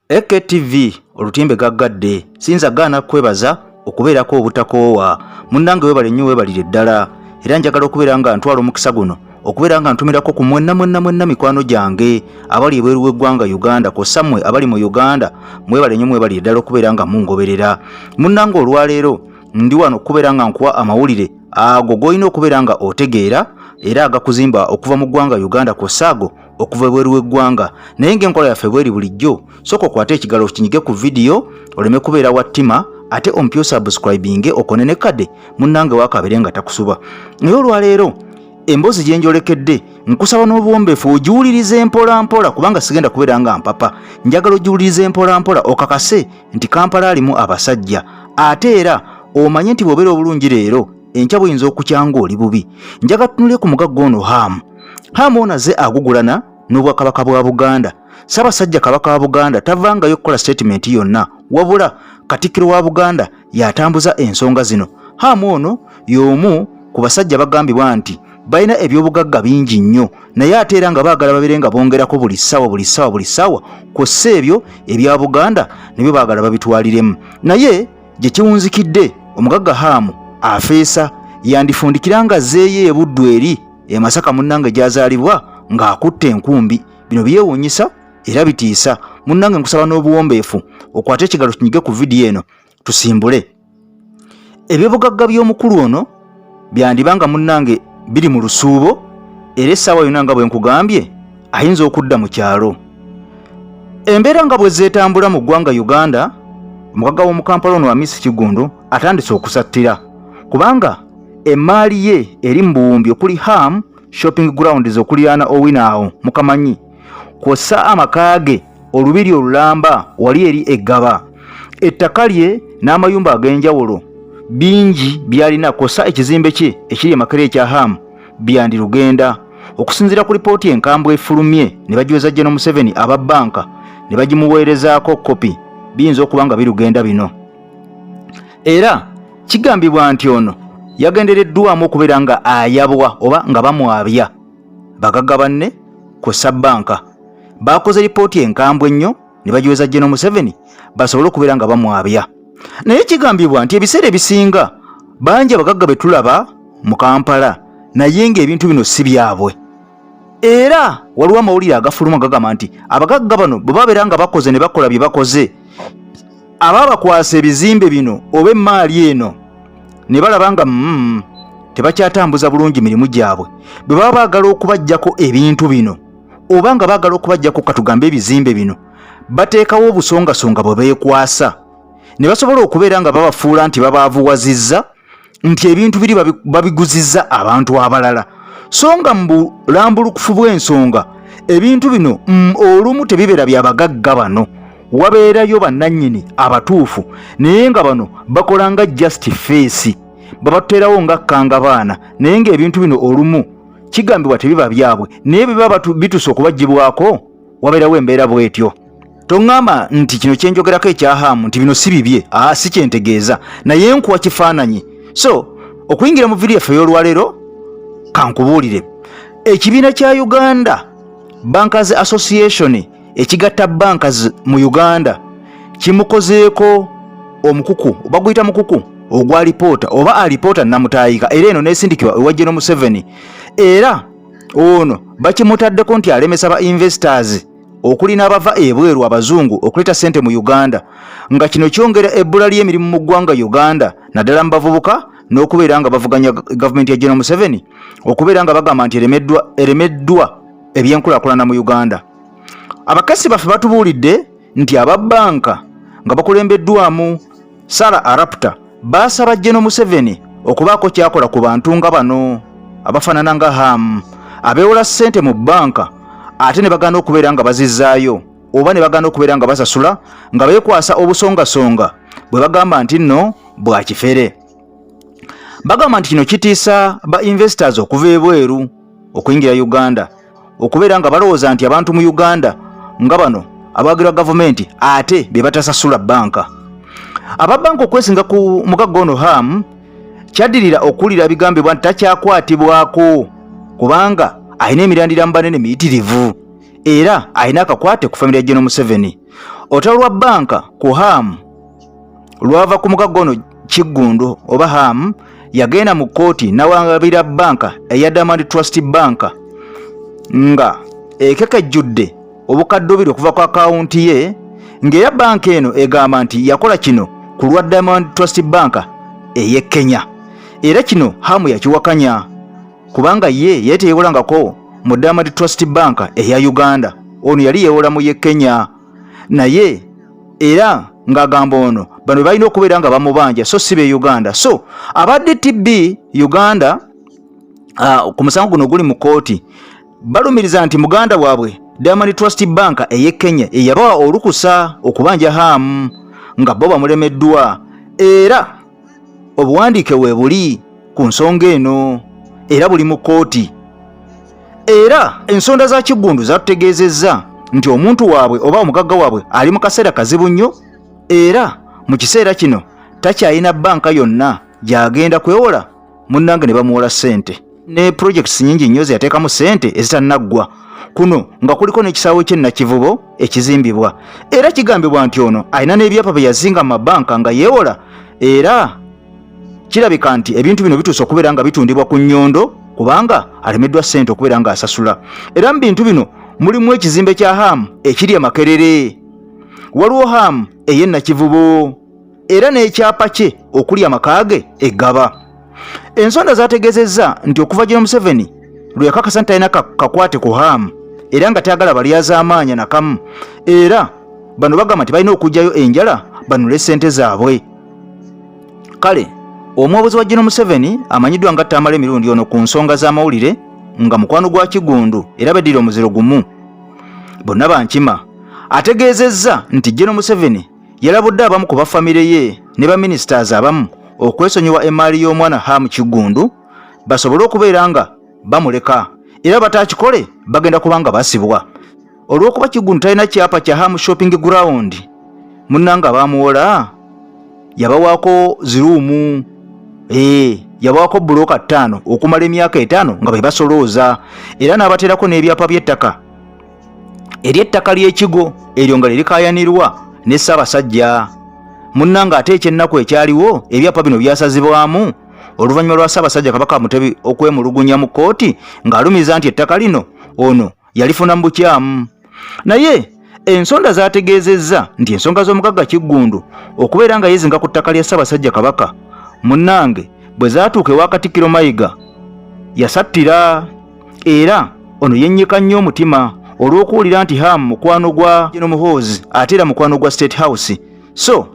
EKTV olutimbe gaggadde sinza gaana kwebaza okubeerako obutakoowa munnange webale nnyo webalire ddala era njagala okubeera nga ntwala omukisa guno okubeera nga ntumirako ku mwenna mikwano gyange abali ebweru w'eggwanga Uganda kw'ossa mmwe abali mu Uganda mwebale nnyo mwebalire ddala okubeera nga mungoberera munnange olwaleero ndi wano okubeera nga nkuwa amawulire ago g'olina okubeera nga otegeera era agakuzimba okuva mu ggwanga Uganda kw'ossa ago okuva ebweru w'eggwanga naye ng'enkola yaffe bweri bulijjo sooka okwate ekigalo kinyige ku vidiyo oleme kubeera wattima ate ompyo subscribing okonene kadde munnange wakabeere nga takusuba naye olwaleero emboozi gye njolekedde nkusaba n'obuwombeefu ogiwulirize mpola kubanga sigenda kubeera nga mpapa njagala ogiwulirize mpola okakase nti Kampala alimu abasajja ate era omanye nti bw'obeera obulungi leero enkya buyinza okukyanga oli bubi njagala tutunule ku mugagga ono Hamu onaze agugulana n'obwakabaka bwa Buganda Ssaabasajja Kabaka wa Buganda tavangayo okukola statement yonna wabula Katikkiro wa Buganda yatambuza ensonga zino Hamu ono y'omu ku basajja bagambibwa nti balina ebyobugagga bingi nnyo naye ate era nga baagala babeere nga bongerako buli ssaawa kw'ossa ebyo ebya Buganda nebyo baagala babitwaliremu naye gye kiwunzikidde omugagga Hamu afeesa yandifundikira nga zeeye ebuddu eri Masaka munnange gyazaalibwa ng'akutte enkumbi bino byewuunyisa era bitiisa munnange nkusaba n'obuwombeefu okwate ekigalo kinyige ku vidiyo eno tusimbule ebyobugagga by'omukulu ono byandibanga munnange biri mu lusuubo era essaawa yonna nga bwe nkugambye ayinza okudda mu kyalo embeera nga bwe zeetambula mu ggwanga Uganda omugagga w'omukampala ono Hamisi Kigundu atandise okusattira kubanga emmaali ye eri mu buwumbi okuli Ham shopping grounds okuliraana Owinaawo mukamanyi kw'ossa amaka ge olubiri olulamba wali eri eggaba ettaka lye n'amayumba ag'enjawulo bingi byalina kw'ossa ekizimbe kye ekiri emakere ekya Ham byandirugenda okusinziira ku lipooti Enkambwe efulumye ne bagiweza General Museveni aba banka ne bagimuweerezaako kopi biyinza okuba nga birugenda bino era kigambibwa nti ono yagendereddwamu okubeera nga ayabwa oba nga bamwabya bagagga banne kw'ossa banka bakoze lipooti enkambwe ennyo ne bagiweza General Museveni basobole okubeera nga bamwabya naye kigambibwa nti ebiseera ebisinga bangi abagagga be tulaba mu Kampala naye ng'ebintu bino si byabwe era waliwo amawulire agafuluma gagamba nti abagagga bano bwe babeera nga bakoze ne bakola bye bakoze abaabakwasa ebizimbe bino oba emmaali eno ne balaba nga tebakyatambuza bulungi mirimu gyabwe bwe baba baagala okubajjako ebintu bino oba nga baagala okubajjako katugambe ebizimbe bino bateekawo obusongasonga bwe beekwasa ne basobola okubeera nga babafuula nti babaavuwazizza nti ebintu biri babiguzizza abantu abalala so nga mu bulambulukufu bw'ensonga ebintu bino olumu tebibeera byabagagga bano wabeerayo bannannyini abatuufu naye nga bano bakola nga just face babaterawo nga kkanga baana naye ng'ebintu bino olumu kigambibwa tebiba byabwe naye biba bituuse okubaggyibwako wabeerawo embeera bwetyo toŋŋamba nti kino kyenjogerako ekya Hamu nti bino si bibye si kyentegeeza naye nkuwa kifaananyi so okuyingira mu vidiyo yaffe ey'olwaleero kankubuulire ekibiina kya Uganda Bankers Association ekigatta bankers mu Uganda kimukozeeko omukuku baguyita mukuku ogwa lipoota oba alipoota namutaayika era eno nesindikibwa ewa General Museveni era ono bakimutaddeko nti alemesa ba investors okulina abava ebweru abazungu okuleeta ssente mu Uganda nga kino kyongera ebbula ly'emirimu mu ggwanga Uganda naddala mu bavubuka n'okubeera nga bavuganya gavumenti ya General Museveni okubeera nga bagamba nti eremeddwa ebyenkulaakulana mu Uganda abakasi baffe batubuulidde nti ababbanka nga bakulembeddwamu Sara Arapta baasaba General Museveni okubaako kyakola ku bantu nga bano abafaanana nga Hamu abeewola ssente mu bbanka ate ne bagana okubeera nga bazizzaayo oba ne bagana okubeera nga basasula nga beekwasa obusongasonga bwe bagamba nti nno bwa kifere bagamba nti kino kitiisa ba investors okuva ebweru okuyingira Uganda okubeera nga balowooza nti abantu mu Uganda nga bano abaagirwa gavumenti ate be batasasula banka ababbanka okwesinga ku mugagga ono Hamu kyaddirira okuwulira bigambibwa nti takyakwatibwako kubanga alina emirandira mu banene miyitirivu era alina akakwate ku famire ya General Museveni olutalo lwa banka ku Hamu lwava ku mugagga ono Kiggundu oba Hamu yagenda mu kooti n'awangabira banka eya Diamond Trust Bank nga ekekejjudde obukadde bubiri okuva ku akawunti ye, ng'era banka eno egamba nti yakola kino ku lwa Diamond Trust Bank ey'e Kenya. Era kino Hamu yakiwakanya kubanga ye yeteyebolangako mu Diamond Trust Bank eya Uganda, ono yali yewola mu ye Kenya naye era ng'agamba ono bano balina okubeera nga bamubanja so si be Uganda. So abadde TB Uganda ku musango guno guli mu kooti balumiriza nti muganda waabwe Diamond Trust Bank ey'e Kenya eyabawa olukusa okubanja Hamu nga bo bamulemeddwa, era obuwandiike weebuli ku nsonga eno era buli mu kooti. Era ensonda za Kiggundu zatutegeezezza nti omuntu waabwe oba omugagga waabwe ali mu kaseera kazibu nnyo, era mu kiseera kino takyalina banka yonna gy'agenda kwewola munnange ne bamuwola ssente, ne projects nnyingi nnyo zeyateekamu ssente ezitanaggwa, kuno nga kuliko n'ekisaawe ky'ennakivubo ekizimbibwa. Era kigambibwa nti ono alina n'ebyapa bye yazinga mu mabanka nga yeewola, era kirabika nti ebintu bino bituuse okubeera nga bitundibwa ku nnyondo kubanga alemeddwa ssente okubeera nga asasula. Era mu bintu bino mulimu ekizimbe kya Hamu ekiri e Makerere, waliwo Hamu ey'ennakivubo era n'ekyapa kye okuli amaka ge eggaba. Ensonda zategeezezza nti okuva General Museveni lwe yakakasa nti alina kakwate ku Hamu era nga tayagala balyazaamaanya nakamu, era bano bagamba nti balina okugyayo enjala banule ssente zaabwe. Kale omwobozi wa General Museveni amanyiddwa nga Tamale emirundi ono ku nsonga z'amawulire nga mukwano gwa Kiggundu era beddira omuziro gumu bonna bankima, ategeezezza nti General Museveni yalabudde abamu ku bafamire ye ne baministers abamu okwesonyiwa emaali y'omwana Hamu Kiggundu basobole okubeera nga bamuleka, era batakikole bagenda kubanga basibwa. Olw'okuba Kiggundu talina kyapa kya Hamu shopping ground, munnanga bamuwola yabawaako ziruumu, yabawaako buloka 5 okumala emyaka 5 nga bebasolooza, era n'abateerako n'ebyapa by'ettaka ery'ettaka ly'ekigo eryo nga lirikayanirwa ne Ssaabasajja. Munnanga ate ekyennaku ekyaliwo ebyapa bino byasazibwamu oluvannyuma lwa Ssaabasajja Kabaka Mutebi okwemulugunya mu kooti ng'alumiza nti ettaka lino ono yalifuna mu bukyamu. Naye ensonda zategeezezza nti ensonga z'omugagga Kiggundu okubeera nga yeezinga ku ttaka lya Ssaabasajja Kabaka, munnange bwe zaatuuka ewa Katikkiro Mayiga yasattira, era ono yennyika nnyo omutima olw'okuwulira nti Hamu mukwano gwa General Muhoozi ate era mukwano gwa State House. So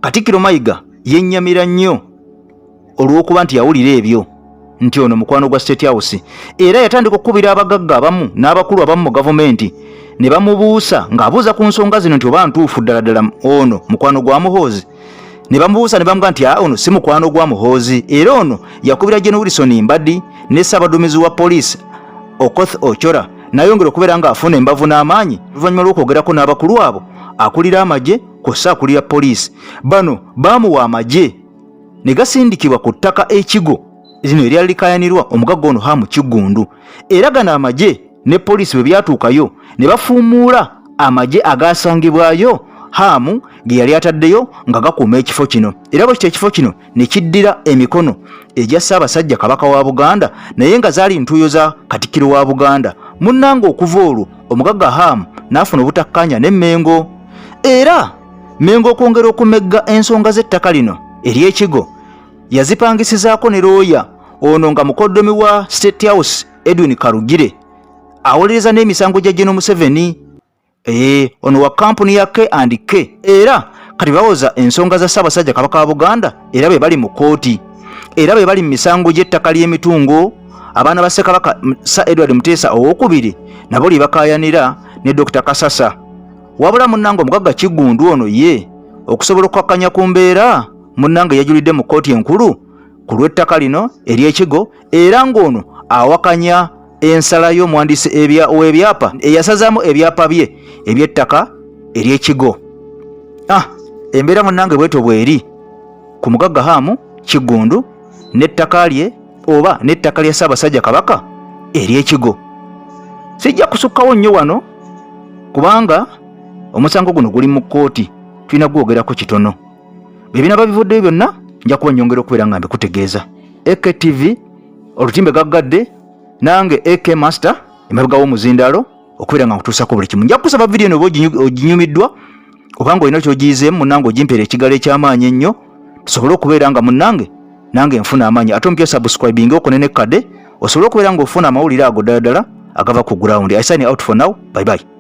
Katikkiro Mayiga yennyamira nnyo olw'okuba nti yawulira ebyo nti ono mukwano gwa State House, era yatandika okukubira abagagga abamu n'abakulu abamu mu gavumenti ne bamubuusa ng'abuuza ku nsonga zino nti oba ntuufu ddala ddala ono mukwano gwa Muhoozi. Ne bamubuusa ne bamuga nti ono si mukwano gwa Muhoozi, era ono yakubira General Wilson Mbaddi ne Ssaabaduumizi wa poliisi Okoth Ochola n'ayongera okubeera ng'afuna embavu n'amaanyi oluvannyuma lw'okwogerako n'abakulu abo akulira amagye kw'ossa akulira poliisi. Bano baamuwa amagye ne gasindikibwa ku ttaka ekigo lino eryali likayanirwa omugagga ono Hamu Kiggundu, era gano amagye ne poliisi bwe byatuukayo ne bafuumuula amagye agasangibwayo Hamu ge yali ataddeyo nga gakuuma ekifo kino, era bwe kityo ekifo kino ne kiddira emikono egya Ssaabasajja Kabaka wa Buganda naye nga zaali ntuuyo za Katikkiro wa Buganda. Munnanga okuva olwo omugagga Hamu n'afuna obutakkaanya ne Mengo, era Mengo okwongera okumegga ensonga z'ettaka lino ery'ekigo yazipangisizaako ne looya ono nga mukoddomi wa State House Edwin Karugire awolereza n'emisango gya General Museveni ono wa kampuni ya K&K, era kati bawoza ensonga za Ssaabasajja Kabaka wa Buganda era be bali mu kooti, era be bali mu misango gy'ettaka ly'emitungo. Abaana ba Ssekabaka Sir Edward Muteesa owookubiri nabo lyebakayanira ne Dr. Kasasa. Wabula munnanga omugagga Kiggundu ono ye okusobola okukakkanya ku mbeera munnanga yajulidde mu kooti enkulu ku lw'ettaka lino ery'ekigo, era ng'ono awakanya ensala y'omuwandiisi w'ebyapa eyasazaamu ebyapa bye eby'ettaka ery'ekigo. Embeera munnange bwetyo bweri ku mugagga Hamu Kiggundu n'ettaka lye oba n'ettaka lya Ssaabasajja Kabaka ery'ekigo. Sijja kusukkawo nnyo wano kubanga omusango guno guli mu kooti tulina gwogerako kitono. Bibina babivuddeyo byonna nja kuba nyongera okubeera nga mbikutegeeza. AKTV olutimbe gaggadde nange AK Master emabega w'omuzindaalo okubeera nga nkutuusako buli kimu. Nja kusaba vidiyo eno oba oginyumiddwa obanga olina ky'ogiyizeemu munnange ogimpeera ekigalo eky'amaanyi ennyo tusobole okubeera nga munnange nange nfuna amaanyi ate ompya subscribing okone ne kade osobole okubeera nga ofuna amawulire ago ddala agava ku ground. I sign out for now. Bye bye.